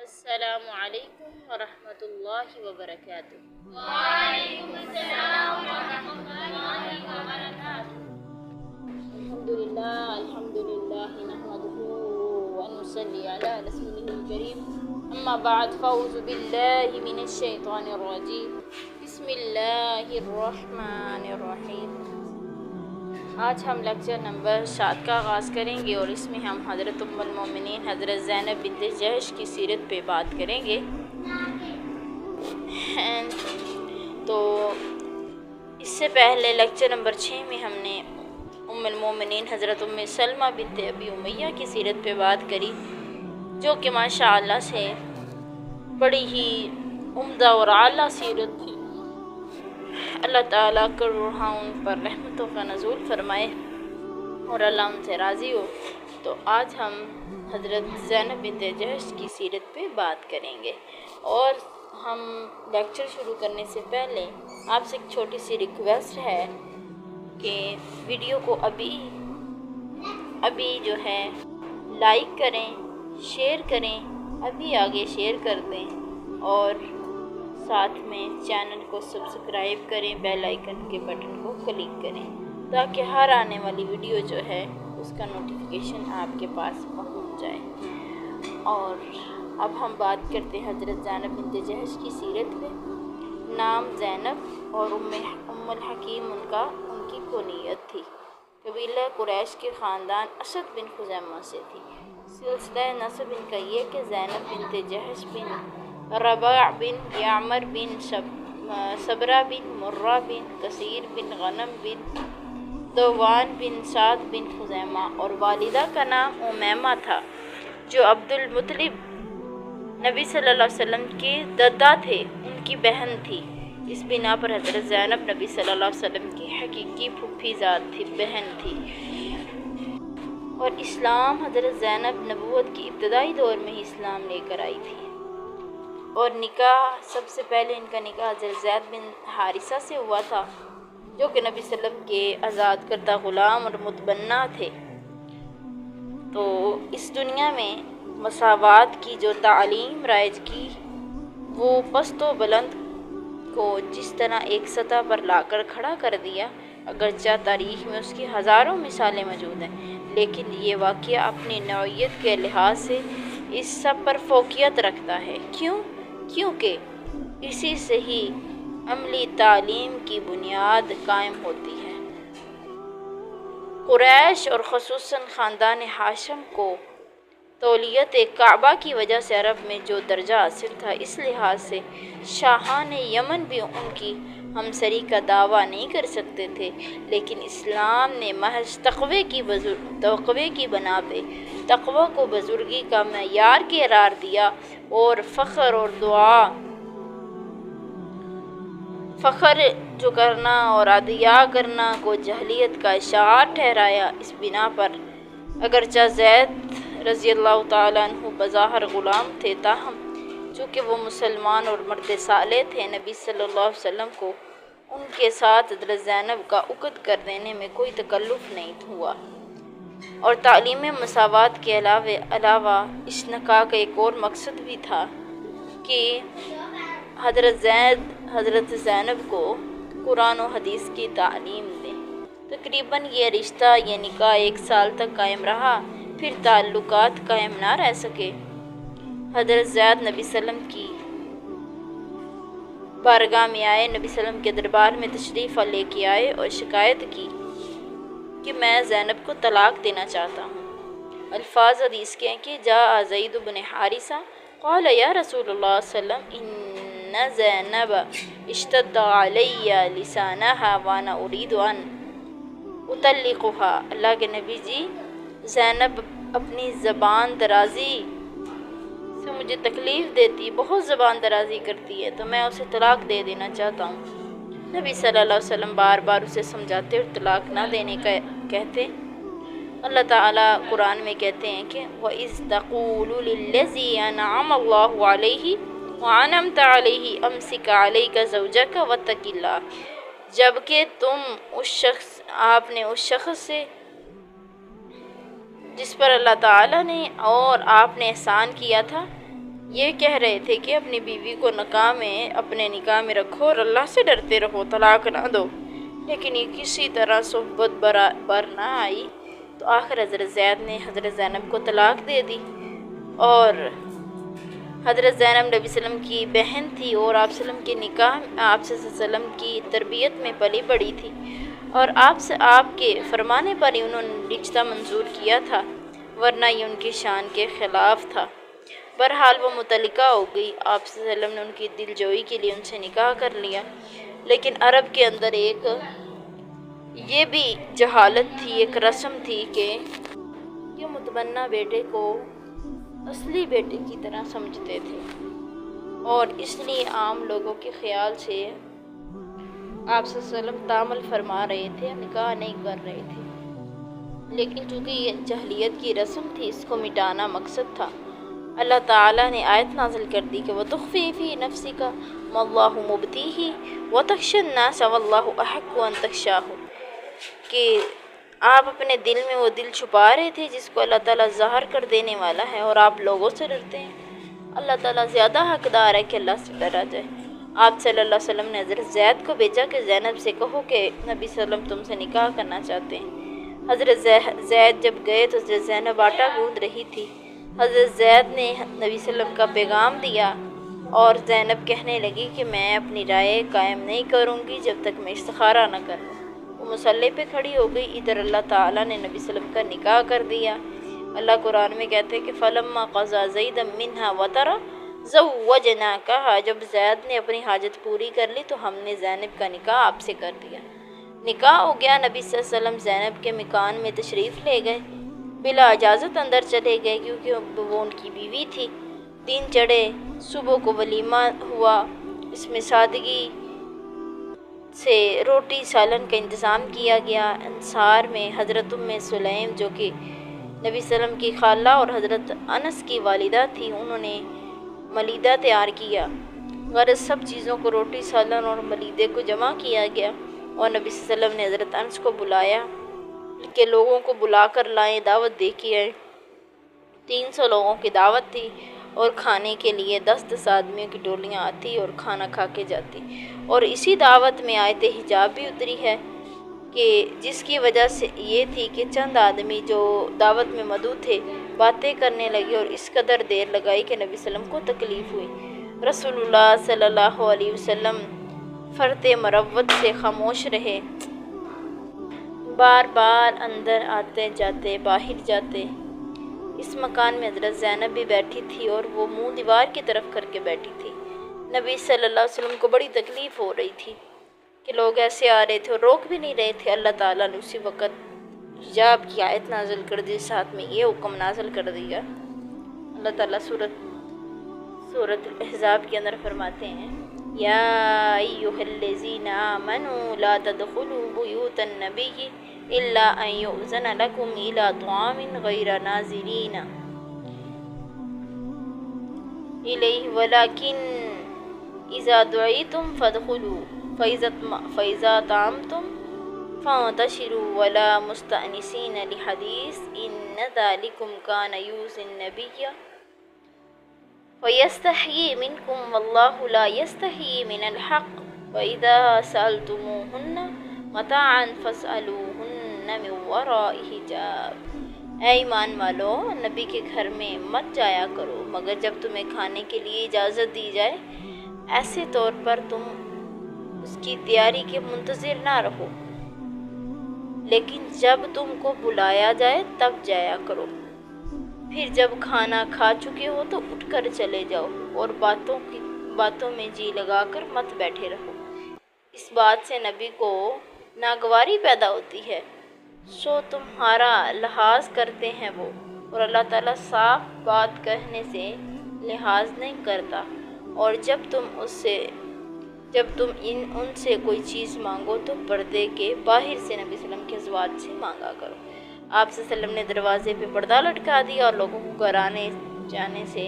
السلام علیکم ورحمۃ اللہ وبرکاتہ۔ وعلیکم السلام ورحمۃ اللہ وبرکاتہ۔ الحمدللہ نحمده ونصلی علی رسولہ الکریم، اما بعد فاعوذ باللہ من الشیطان الرجیم، بسم اللہ الرحمن الرحیم۔ آج ہم لیکچر نمبر 7 کا آغاز کریں گے اور اس میں ہم حضرت ام المومنین حضرت زینب بنت جحش کی سیرت پہ بات کریں گے۔ تو اس سے پہلے لیکچر نمبر 6 میں ہم نے ام المومنین حضرت ام سلمہ بنت ابی امیہ کی سیرت پہ بات کری، جو کہ ماشاءاللہ سے بڑی ہی عمدہ اور اعلیٰ سیرت تھی۔ اللہ تعالیٰ کروڑا ان پر رحمتوں کا نزول فرمائے اور اللہ ان سے راضی ہو۔ تو آج ہم حضرت زینب بنت جحش کی سیرت پہ بات کریں گے، اور ہم لیکچر شروع کرنے سے پہلے آپ سے ایک چھوٹی سی ریکویسٹ ہے کہ ویڈیو کو ابھی جو ہے لائک کریں، شیئر کریں، ابھی آگے شیئر کر دیں، اور ساتھ میں چینل کو سبسکرائب کریں، بیل آئیکن کے بٹن کو کلک کریں، تاکہ ہر آنے والی ویڈیو جو ہے اس کا نوٹیفیکیشن آپ کے پاس پہنچ جائے۔ اور اب ہم بات کرتے ہیں حضرت زینب بنت جحش کی سیرت پہ۔ نام زینب اور ام الحکیم ان کی کنیت تھی۔ قبیلہ قریش کے خاندان اسد بن خزیمہ سے تھی۔ سلسلہ نسب ان کا یہ کہ زینب بنت جحش بن رباع بن یعمر بن صبرہ بن مرہ بن کثیر بن غنم بن دوان بن سعد بن خزیمہ، اور والدہ کا نام امیمہ تھا، جو عبد المطلب نبی صلی اللہ علیہ وسلم کے دادا تھے، ان کی بہن تھی۔ اس بنا پر حضرت زینب نبی صلی اللہ علیہ وسلم کی حقیقی پھوپھی ذات تھی، بہن تھی۔ اور اسلام حضرت زینب نبوت کی ابتدائی دور میں ہی اسلام لے کر آئی تھی، اور نکاح سب سے پہلے ان کا نکاح حضرت زید بن حارثہ سے ہوا تھا، جو کہ نبی صلی اللہ علیہ وسلم کے آزاد کردہ غلام اور متبنہ تھے۔ تو اس دنیا میں مساوات کی جو تعلیم رائج کی، وہ پست و بلند کو جس طرح ایک سطح پر لا کر کھڑا کر دیا، اگرچہ تاریخ میں اس کی ہزاروں مثالیں موجود ہیں، لیکن یہ واقعہ اپنی نوعیت کے لحاظ سے اس سب پر فوقیت رکھتا ہے۔ کیونکہ اسی سے ہی عملی تعلیم کی بنیاد قائم ہوتی ہے۔ قریش اور خصوصاً خاندان ہاشم کو تولیت کعبہ کی وجہ سے عرب میں جو درجہ حاصل تھا، اس لحاظ سے شاہان یمن بھی ان کی ہمسری کا دعویٰ نہیں کر سکتے تھے، لیکن اسلام نے محض تقوی کی بنا پہ تقوی کو بزرگی کا معیار قرار دیا، اور فخر جو کرنا اور ادعیاء کرنا کو جاہلیت کا اشعار ٹھہرایا۔ اس بنا پر اگرچہ زید رضی اللہ تعالیٰ عنہ بظاہر غلام تھے، تاہم چونکہ وہ مسلمان اور مرد صالح تھے، نبی صلی اللہ علیہ وسلم کو ان کے ساتھ حضرت زینب کا عقد کر دینے میں کوئی تکلف نہیں ہوا۔ اور تعلیم مساوات کے علاوہ اس نکاح کا ایک اور مقصد بھی تھا کہ حضرت زینب کو قرآن و حدیث کی تعلیم دیں۔ تقریباً یہ رشتہ، یہ نکاح 1 سال تک قائم رہا، پھر تعلقات قائم نہ رہ سکے۔ حضرت زید نبی صلی اللہ علیہ وسلم کی بارگاہ میں آئے، نبی صلی اللہ علیہ وسلم کے دربار میں تشریف لے کے آئے اور شکایت کی کہ میں زینب کو طلاق دینا چاہتا ہوں۔ الفاظ حدیث کے ہیں کہ جاء زید بن حارثہ قال یا رسول اللہ صلی اللہ علیہ وسلم ان زینب اشتد علی لسانها وانا اريد ان اطلقها۔ اللہ کے نبی جی، زینب اپنی زبان درازی سے مجھے تکلیف دیتی، بہت زبان درازی کرتی ہے، تو میں اسے طلاق دے دینا چاہتا ہوں۔ نبی صلی اللہ علیہ وسلم بار بار اسے سمجھاتے اور طلاق نہ دینے کا کہتے۔ اللہ تعالیٰ قرآن میں کہتے ہیں کہ وَإِذْ تَقُولُ لِلَّذِي أَنْعَمَ اللَّهُ عَلَيْهِ وَأَنْعَمْتَ عَلَيْهِ أَمْسِكْ عَلَيْكَ زَوْجَكَ وَاتَّقِ اللَّهَ، جبکہ آپ نے اس شخص سے جس پر اللہ تعالیٰ نے اور آپ نے احسان کیا تھا، یہ کہہ رہے تھے کہ اپنی بیوی کو اپنے نکاح میں رکھو اور اللہ سے ڈرتے رہو، طلاق نہ دو، لیکن یہ کسی طرح صحبت بر نہ آئی تو آخر حضرت زید نے حضرت زینب کو طلاق دے دی۔ اور حضرت زینب نبی صلی اللہ علیہ وسلم کی بہن تھی اور آپ صلی اللہ علیہ وسلم کے نکاح آپ صلی اللہ علیہ وسلم کی تربیت میں پلی بڑی تھی، اور آپ کے فرمانے پر ہی انہوں نے رشتہ منظور کیا تھا، ورنہ یہ ان کی شان کے خلاف تھا۔ بہرحال وہ متعلقہ ہو گئی، آپ صلی اللہ علیہ وسلم نے ان کی دل جوئی کے لیے ان سے نکاح کر لیا، لیکن عرب کے اندر یہ بھی جہالت تھی، ایک رسم تھی کہ یہ متبنہ بیٹے کو اصلی بیٹے کی طرح سمجھتے تھے، اور اس لیے عام لوگوں کے خیال سے آپ صلی اللہ علیہ وسلم تعامل فرما رہے تھے، نکاح نہیں کر رہے تھے، لیکن چونکہ یہ جاہلیت کی رسم تھی، اس کو مٹانا مقصد تھا۔ اللہ تعالیٰ نے آیت نازل کر دی کہ وَتُخْفِي فِي نَفْسِكَ مَا اللَّهُ مُبْدِيهِ وَتَخْشَى النَّاسَ وَاللَّهُ أَحَقُّ أَن تَخْشَاهُ، کہ آپ اپنے دل میں وہ دل چھپا رہے تھے جس کو اللہ تعالیٰ ظاہر کر دینے والا ہے، اور آپ لوگوں سے ڈرتے ہیں۔ اللہ تعالیٰ زیادہ حقدار ہے کہ اللہ سے ڈرا جائے۔ آپ صلی اللہ علیہ وسلم نے حضرت زید کو بھیجا کہ زینب سے کہو کہ نبی صلی اللہ علیہ وسلم تم سے نکاح کرنا چاہتے ہیں۔ حضرت زید جب گئے تو حضرت زینب آٹا گوندھ رہی تھی۔ حضرت زید نے نبی صلی اللہ علیہ وسلم کا پیغام دیا، اور زینب کہنے لگی کہ میں اپنی رائے قائم نہیں کروں گی جب تک میں استخارہ نہ کر لوں۔ وہ مصلی پہ کھڑی ہو گئی، ادھر اللہ تعالیٰ نے نبی صلی اللہ علیہ وسلم کا نکاح کر دیا۔ اللہ قرآن میں کہتے ہیں کہ فَلَمَّا قَضَىٰ زَيْدًا مِّنْهَا وَطَرًا زَوَّجْنَاكَهَا، جب زید نے اپنی حاجت پوری کر لی تو ہم نے زینب کا نکاح آپ سے کر دیا۔ نکاح ہو گیا، نبی صلی اللہ علیہ وسلم زینب کے مکان میں تشریف لے گئے، بلا اجازت اندر چلے گئے کیونکہ وہ ان کی بیوی تھی۔ دن چڑھے، صبح کو ولیمہ ہوا، اس میں سادگی سے روٹی سالن کا انتظام کیا گیا۔ انصار میں حضرت ام سلیم جو کہ نبی صلی اللہ علیہ وسلم کی خالہ اور حضرت انس کی والدہ تھی، انہوں نے ملیدہ تیار کیا۔ غرض سب چیزوں کو، روٹی سالن اور ملیدے کو جمع کیا گیا، اور نبی صلی اللہ علیہ وسلم نے حضرت انس کو بلایا کہ لوگوں کو بلا کر لائیں، دعوت دے کے آئیں۔ 300 لوگوں کی دعوت تھی، اور کھانے کے لیے 10 آدمیوں کی ٹولیاں آتی اور کھانا کھا کے جاتی، اور اسی دعوت میں آیت حجاب بھی اتری ہے کہ جس کی وجہ سے یہ تھی کہ چند آدمی جو دعوت میں مدعو تھے باتیں کرنے لگے، اور اس قدر دیر لگائی کہ نبی صلی اللہ علیہ وسلم کو تکلیف ہوئی۔ رسول اللہ صلی اللہ علیہ وسلم فرط مروت سے خاموش رہے، بار بار اندر آتے جاتے، باہر جاتے۔ اس مکان میں حضرت زینب بھی بیٹھی تھی، اور وہ منہ دیوار کی طرف کر کے بیٹھی تھی۔ نبی صلی اللہ علیہ وسلم کو بڑی تکلیف ہو رہی تھی کہ لوگ ایسے آ رہے تھے اور روک بھی نہیں رہے تھے۔ اللہ تعالیٰ نے اسی وقت حجاب کی آیت نازل کر دی، ساتھ میں یہ حکم نازل کر دیا۔ اللہ تعالیٰ سورۃ الاحزاب کے اندر فرماتے ہیں یا ایھا الذین آمنوا لا تدخلوا بیوت النبی الا ان یؤذن لکم الی طعام غیر ناظرین الیہ ولکن اذا دعیتم فادخلوا فاذا طعمتم فانتشروا ولا مستأنسین لحدیث ان ذلکم کان یؤذی النبی وَيَسْتَحْيِي مِنْكُمْ وَاللَّهُ لَا يَسْتَحْيِي مِنَ الْحَقِّ وَإِذَا سَأَلْتُمُوهُنَّ مَتَاعًا فَاسْأَلُوهُنَّ مِنْ وَرَاءِ حِجَابٍ۔ اے ایمان والو، نبی کے گھر میں مت جایا کرو مگر جب تمہیں کھانے کے لیے اجازت دی جائے، ایسے طور پر تم اس کی تیاری کے منتظر نہ رہو، لیکن جب تم کو بلایا جائے تب جایا کرو۔ پھر جب کھانا کھا چکے ہو تو اٹھ کر چلے جاؤ، اور باتوں میں جی لگا کر مت بیٹھے رہو۔ اس بات سے نبی کو ناگواری پیدا ہوتی ہے، سو تمہارا لحاظ کرتے ہیں وہ، اور اللہ تعالیٰ صاف بات کہنے سے لحاظ نہیں کرتا۔ اور جب تم ان سے کوئی چیز مانگو تو پردے کے باہر سے نبی صلی اللہ علیہ وسلم کے ازواج سے مانگا کرو۔ آپ صلی اللہ علیہ وسلم نے دروازے پہ پردہ لٹکا دیا اور لوگوں کو گھر آنے جانے سے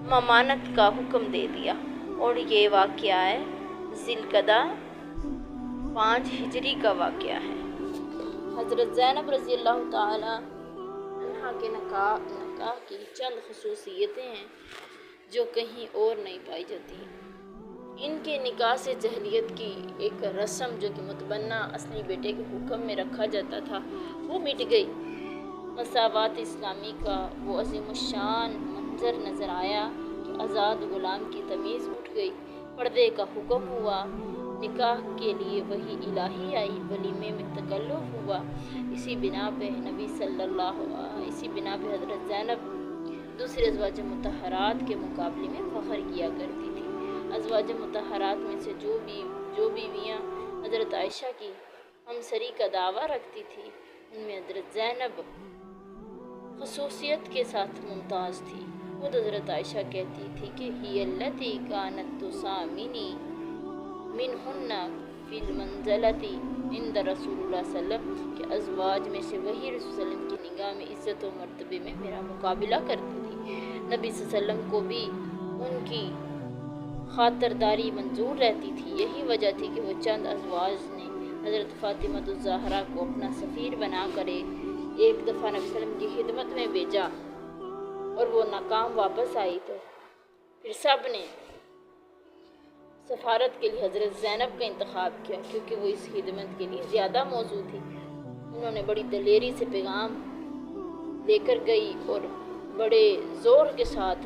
ممانعت کا حکم دے دیا، اور یہ واقعہ ہے ذی القعدہ 5 ہجری کا واقعہ ہے۔ حضرت زینب رضی اللہ تعالی عنہا کے نکاح کی چند خصوصیتیں ہیں جو کہیں اور نہیں پائی جاتی۔ ان کے نکاح سے جہلیت کی ایک رسم جو کہ متبنہ اصلی بیٹے کے حکم میں رکھا جاتا تھا وہ مٹ گئی۔ مساوات اسلامی کا وہ عظیم الشان منظر نظر آیا کہ آزاد غلام کی تمیز اٹھ گئی، پردے کا حکم ہوا، نکاح کے لیے وحی الہی آئی، ولیمے میں تکلف ہوا۔ اسی بنا پہ حضرت زینب دوسرے ازواج مطہرات کے مقابلے میں فخر کیا کرتی تھی۔ ازواج مطہرات میں سے جو بیویاں حضرت عائشہ کی ہمسری کا دعویٰ رکھتی تھی ان میں حضرت زینب خصوصیت کے ساتھ ممتاز تھی۔ خود حضرت عائشہ کہتی تھی کہ ہی التی کانت تسامنی منہن فی المنزلتی عند رسول اللہ صلی اللہ علیہ وسلم، کہ ازواج میں سے وہی رسول صلی اللہ علیہ وسلم کی نگاہ میں عزت و مرتبے میں میرا مقابلہ کرتی تھی۔ نبی صلی اللہ علیہ وسلم کو بھی ان کی خاطرداری منظور رہتی تھی۔ یہی وجہ تھی کہ وہ چند ازواج نے حضرت فاطمہ الزہرا کو اپنا سفیر بنا کر ایک دفعہ نبی صلی اللہ علیہ وسلم کی خدمت میں بھیجا اور وہ ناکام واپس آئی تو پھر سب نے سفارت کے لیے حضرت زینب کا انتخاب کیا کیونکہ وہ اس خدمت کے لیے زیادہ موزوں تھی۔ انہوں نے بڑی دلیری سے پیغام لے کر گئی اور بڑے زور کے ساتھ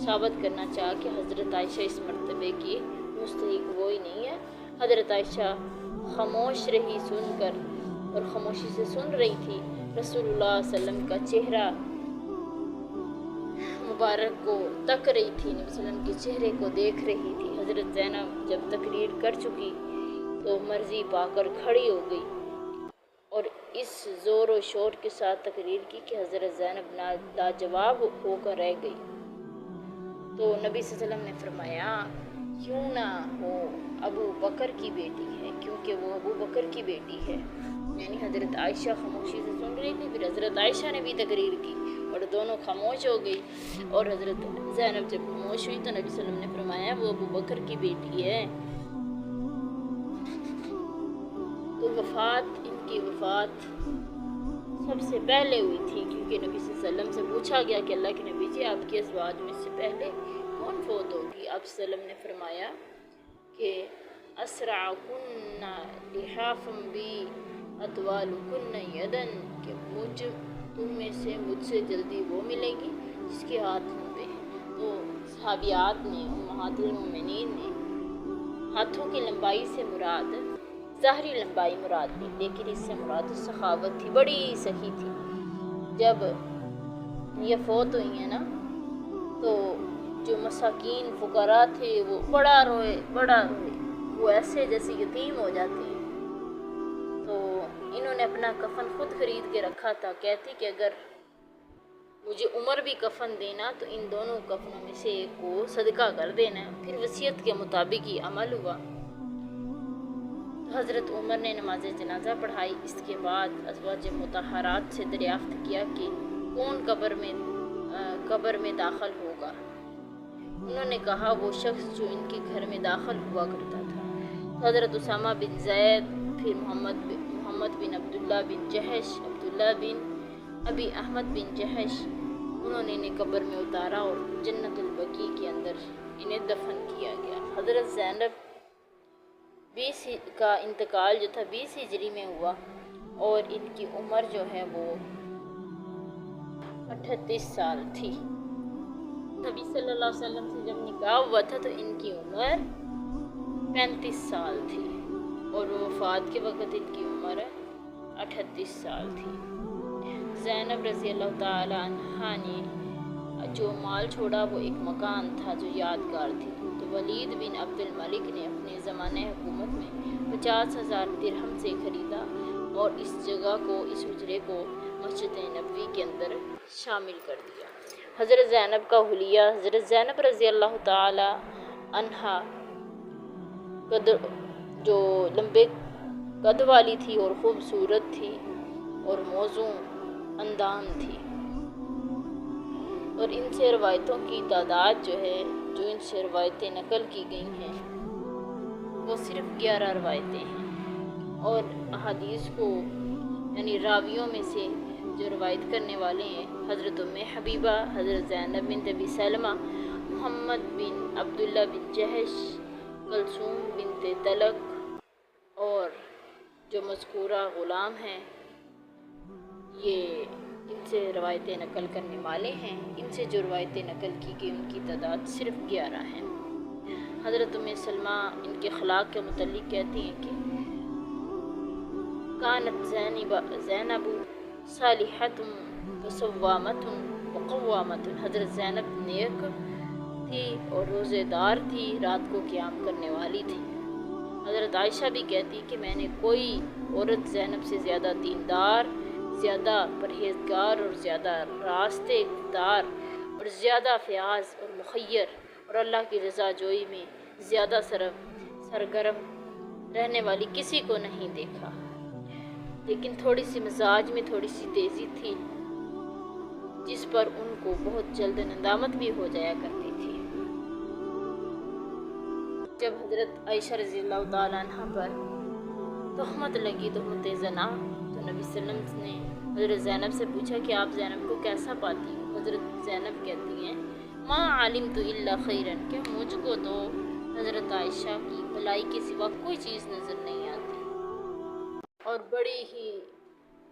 ثابت کرنا چاہا کہ حضرت عائشہ اس مرتبے کی مستحق وہی نہیں ہے۔ حضرت عائشہ خاموش رہی، سن کر اور خاموشی سے سن رہی تھی۔ رسول اللہ صلی اللہ علیہ وسلم کا چہرہ مبارک کو تک رہی تھی، نبی صلی اللہ علیہ وسلم کے چہرے کو دیکھ رہی تھی۔ حضرت زینب جب تقریر کر چکی تو مرضی پا کر کھڑی ہو گئی اور اس زور و شور کے ساتھ تقریر کی کہ حضرت زینب لاجواب ہو کر رہ گئی۔ تو نبی صلی اللہ علیہ وسلم نے فرمایا کیوں نہ ہو ابو بکر کی بیٹی ہے، کیونکہ وہ ابو بکر کی بیٹی ہے۔ یعنی حضرت عائشہ خاموشی سے سن رہی تھی، پھر حضرت عائشہ نے بھی تقریر کی اور دونوں خاموش ہو گئی، اور حضرت زینب جب خاموش ہوئی تو نبی صلی اللہ علیہ وسلم نے فرمایا وہ ابو بکر کی بیٹی ہے۔ تو ان کی وفات سب سے پہلے ہوئی تھی کیونکہ نبی صلی اللہ علیہ وسلم سے پوچھا گیا کہ اللہ کے نبی جی آپ کی ازواج میں سے پہلے کون فوت ہوگی؟ آپ صلی اللہ علیہ وسلم نے فرمایا کہ اسرعکن لحافا بی اطولکن یدن، کہ تم میں سے مجھ سے جلدی وہ ملے گی جس کے ہاتھ لمبے ہیں۔ تو صحابیات نے، امہات المومنین نے ہاتھوں کی لمبائی سے مراد ظاہری لمبائی مراد نہیں، لیکن اس سے مراد سخاوت تھی، بڑی سخی تھی۔ جب یہ فوت ہوئی ہیں نا تو جو مساکین فقراء تھے وہ بڑا روئے، وہ ایسے جیسے یتیم ہو جاتے ہیں۔ تو انہوں نے اپنا کفن خود خرید کے رکھا تھا، کہتی کہ اگر مجھے عمر بھی کفن دینا تو ان دونوں کفنوں میں سے ایک کو صدقہ کر دینا ہے۔ پھر وصیت کے مطابق ہی عمل ہوا۔ حضرت عمر نے نماز جنازہ پڑھائی۔ اس کے بعد ازواج مطہرات سے دریافت کیا کہ کون قبر میں داخل ہوگا۔ انہوں نے کہا وہ شخص جو ان کے گھر میں داخل ہوا کرتا تھا۔ حضرت اسامہ بن زید، پھر محمد بن عبداللہ بن جحش، عبداللہ بن ابی احمد بن جحش، انہوں نے انہیں قبر میں اتارا اور جنت البقیع کے اندر انہیں دفن کیا گیا۔ حضرت زینب کا انتقال جو تھا 20 ہجری میں ہوا اور ان کی عمر جو ہے وہ 38 سال تھی۔ نبی صلی اللہ علیہ وسلم سے جب نکاح ہوا تھا تو ان کی عمر 35 سال تھی اور وفات کے وقت ان کی عمر 38 سال تھی۔ زینب رضی اللہ تعالی عنہا نے جو مال چھوڑا وہ ایک مکان تھا جو یادگار تھی۔ تو ولید بن عبد الملک نے اپنے زمانے حکومت میں 50,000 درہم سے خریدا اور اس جگہ کو، اس حجرے کو مسجد نبوی کے اندر شامل کر دیا۔ حضرت زینب کا حلیہ، حضرت زینب رضی اللہ تعالی عنہا جو لمبے قد والی تھی اور خوبصورت تھی اور موزوں اندام تھی، اور ان سے روایتوں کی تعداد جو ہے، جو ان سے روایتیں نقل کی گئی ہیں وہ صرف 11 روایتیں ہیں، اور احادیث کو یعنی راویوں میں سے جو روایت کرنے والے ہیں حضرت ام حبیبہ، حضرت زینب بنت ابی سلمہ محمد بن عبداللہ بن جہش، کلثوم بنت تلق اور جو مذکورہ غلام ہیں یہ ان سے روایتیں نقل کرنے والے ہیں۔ ان سے جو روایتیں نقل کی گئی ان کی تعداد صرف 11 ہیں۔ حضرت ام سلمہ ان کے اخلاق کے متعلق کہتی ہیں کہ کانت زینب صالحۃ وصوامۃ وقوامۃ، حضرت زینب نیک تھی اور روزے دار تھی، رات کو قیام کرنے والی تھی۔ حضرت عائشہ بھی کہتی کہ میں نے کوئی عورت زینب سے زیادہ دیندار، زیادہ پرہیزگار اور زیادہ راستے دار اور زیادہ فیاض اور مخیر اور اللہ کی رضا جوئی میں زیادہ سرگرم رہنے والی کسی کو نہیں دیکھا، لیکن تھوڑی سی مزاج میں تھوڑی سی تیزی تھی جس پر ان کو بہت جلد ندامت بھی ہو جایا کرتی تھی۔ جب حضرت عائشہ رضی اللہ تعالیٰ عنہ پر تہمت لگی، تہمت زنا، تو نبی صلی اللہ علیہ وسلم نے حضرت زینب سے پوچھا کہ آپ زینب کو کیسا پاتی ہو؟ حضرت زینب کہتی ہیں ما علمت الا خیرا، کہ مجھ کو تو حضرت عائشہ کی بھلائی کے سوا کوئی چیز نظر نہیں آتی، اور بڑی ہی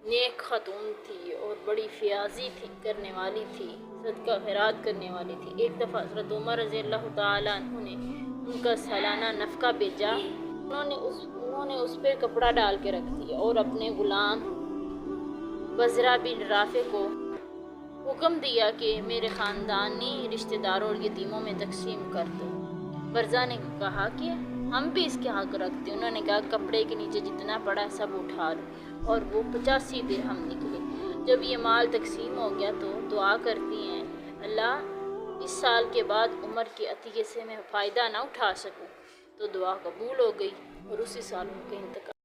نیک خاتون تھی اور بڑی فیاضی تھی کرنے والی تھی، صدقہ خیرات کرنے والی تھی۔ ایک دفعہ حضرت عمر رضی اللہ تعالیٰ عنہ نے ان کا سالانہ نفقہ بھیجا، انہوں نے اس پہ کپڑا ڈال کے رکھ دیا اور اپنے غلام بزرہ بن رافع کو حکم دیا کہ میرے خاندانی رشتہ داروں اور یتیموں میں تقسیم کر دو۔ برزہ نے کہا کہ ہم بھی اس کے حق رکھتے ہیں۔ انہوں نے کہا کپڑے کے نیچے جتنا پڑا ہے سب اٹھا لو، اور وہ 85 درہم نکلے۔ جب یہ مال تقسیم ہو گیا تو دعا کرتی ہیں اللہ اس سال کے بعد عمر کے عطیے سے میں فائدہ نہ اٹھا سکوں، تو دعا قبول ہو گئی اور اسی سال ان کا انتقال